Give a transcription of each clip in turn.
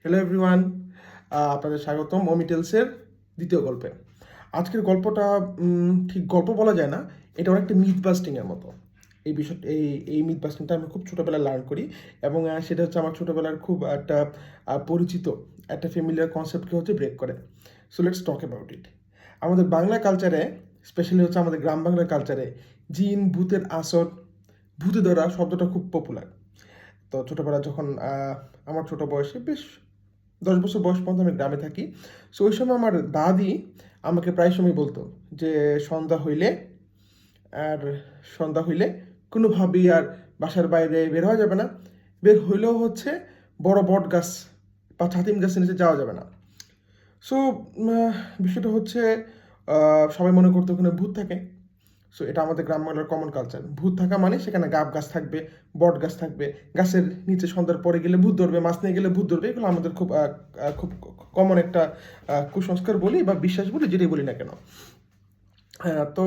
Hello everyone, আপনাদের স্বাগতম ওমিটেলসের দ্বিতীয় গল্পে। আজকের গল্পটা ঠিক গল্প বলা যায় না, এটা অনেকটা মিথ বাস্টিংয়ের মতো। এই বিষয়টা এই মিথ বাস্টিংটা আমি খুব ছোটোবেলায় লার্ন করি এবং সেটা হচ্ছে আমার ছোটোবেলার খুব একটা পরিচিত একটা ফ্যামিলিয়ার কনসেপ্টকে হচ্ছে ব্রেক করে। So let's talk about it. আমাদের বাংলা কালচারে, স্পেশালি হচ্ছে আমাদের গ্রাম বাংলার কালচারে, জিন, ভূতের আসর, ভূতে ধরা শব্দটা খুব পপুলার। তো ছোটোবেলা যখন আমার ছোটো বয়সে বেশ 10 বছর বয়স পর্যন্ত আমি গ্রামে থাকি। সো ওই সময় আমার দাদি আমাকে প্রায় সময় বলতো যে সন্ধ্যা হইলে আর সন্ধ্যা হইলে কোনোভাবেই আর বাসার বাইরে বের হওয়া যাবে না। বের হইলেও হচ্ছে বড় বট গাছ বা ছাতিম গাছের নিচে যাওয়া যাবে না। সো বিষয়টা হচ্ছে সবাই মনে করতো ওখানে ভূত থাকে। সো এটা আমাদের গ্রাম বাংলার কমন কালচার। ভূত থাকা মানে সেখানে গাব গাছ থাকবে, বট গাছ থাকবে, গাছের নিচে সন্ধ্যার পরে গেলে ভূত ধরবে, মাছ নিয়ে গেলে ভূত ধরবে। এগুলো আমাদের খুব কমন একটা কুসংস্কার বলি বা বিশ্বাস বলি, যেটাই বলি না কেন। হ্যাঁ, তো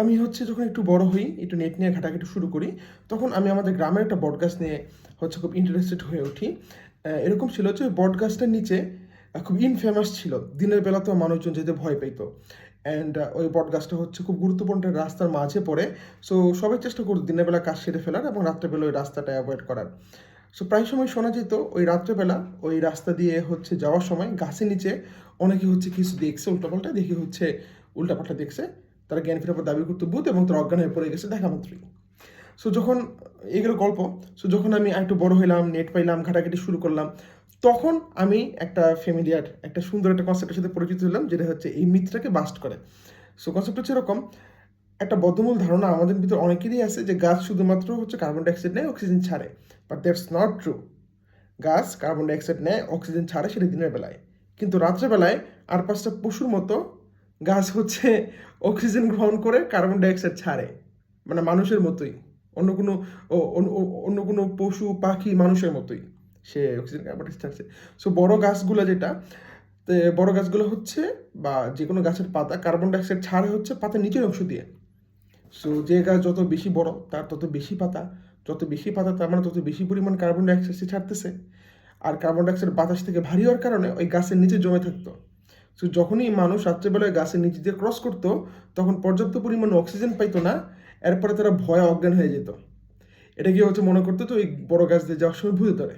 আমি হচ্ছে যখন একটু বড় হই, একটু নেট নিয়ে ঘাটাঘাটি শুরু করি, তখন আমি আমাদের গ্রামের একটা বট গাছ নিয়ে হচ্ছে খুব ইন্টারেস্টেড হয়ে উঠি। এরকম ছিল যে বট গাছটার নিচে খুব ইনফেমাস ছিল, দিনের বেলাতেও মানুষজন যেতে ভয় পেত। অ্যান্ড ওই বট গাছটা হচ্ছে খুব গুরুত্বপূর্ণ একটা রাস্তার মাঝে পড়ে। সো সবাই চেষ্টা করতো দিনের বেলা কাজ সেরে ফেলার এবং রাত্রেবেলা ওই রাস্তাটা অ্যাভয়েড করার। সো প্রায় সময় শোনা যেত ওই রাত্রেবেলা ওই রাস্তা দিয়ে হচ্ছে যাওয়ার সময় গাছের নিচে অনেকে হচ্ছে কিছু দেখছে, উল্টাপাল্টা দেখে হচ্ছে উল্টাপাল্টা দেখছে। তারা জ্ঞান ফেরাবার দাবি করতো ভূত এবং তারা অজ্ঞান হয়ে পড়ে গেছে দেখা মাত্রই। সো যখন এগুলো গল্প, সো যখন আমি একটু বড় হইলাম, নেট পাইলাম, ঘাটাঘাটি শুরু করলাম, তখন আমি একটা ফ্যামিলিয়ার একটা সুন্দর একটা কনসেপ্টের সাথে পরিচিত হলাম, যেটা হচ্ছে এই মিথটাকে বাস্ট করে। সো কনসেপ্ট হচ্ছে এরকম, একটা বদ্ধমূল ধারণা আমাদের ভিতর অনেকেরই আছে যে গাছ শুধুমাত্র হচ্ছে কার্বন ডাইঅক্সাইড নেয়, অক্সিজেন ছাড়ে। But that's not true. গাছ কার্বন ডাইঅক্সাইড নেয়, অক্সিজেন ছাড়ে, সেটা দিনের বেলায়। কিন্তু রাত্রেবেলায় আর পাঁচটা পশুর মতো গাছ হচ্ছে অক্সিজেন গ্রহণ করে কার্বন ডাইঅক্সাইড ছাড়ে, মানে মানুষের মতোই। অন্য কোনো অন্য কোনো পশু পাখি মানুষের মতোই সে অক্সিজেন কার্বন ডাইঅক্সাইড ছাড়ছে। সো বড় গাছগুলো যেটা, বড় গাছগুলো হচ্ছে বা যে কোনো গাছের পাতা কার্বন ডাইঅক্সাইড ছাড়ে হচ্ছে পাতার নিচের অংশ দিয়ে। সো যে গাছ যত বেশি বড় তার তত বেশি পাতা, যত বেশি পাতা তার মানে তত বেশি পরিমাণ কার্বন ডাইঅক্সাইড সে ছাড়তেছে। আর কার্বন ডাইঅক্সাইড বাতাস থেকে ভারী হওয়ার কারণে ওই গাছের নিচে জমে থাকতো। সো যখনই মানুষ রাত্রেবেলায় গাছের নিচে দিয়ে ক্রস করতো, তখন পর্যাপ্ত পরিমাণে অক্সিজেন পাইতো না। এরপরে তারা ভয়ে অজ্ঞান হয়ে যেত। এটা কি হচ্ছে মনে করতো তো ওই বড় গাছ দিয়ে যাওয়ার সময় ভূতে ধরে।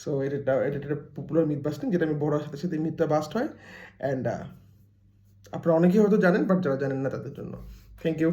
সো এটা একটা পপুলার মিথ বাস্টিং, যেটা আমি বড় সাথে সাথে মিথটা বাস্ট হয়। অ্যান্ড আপনারা অনেকেই হয়তো জানেন, বাট যারা জানেন না তাদের জন্য থ্যাংক ইউ।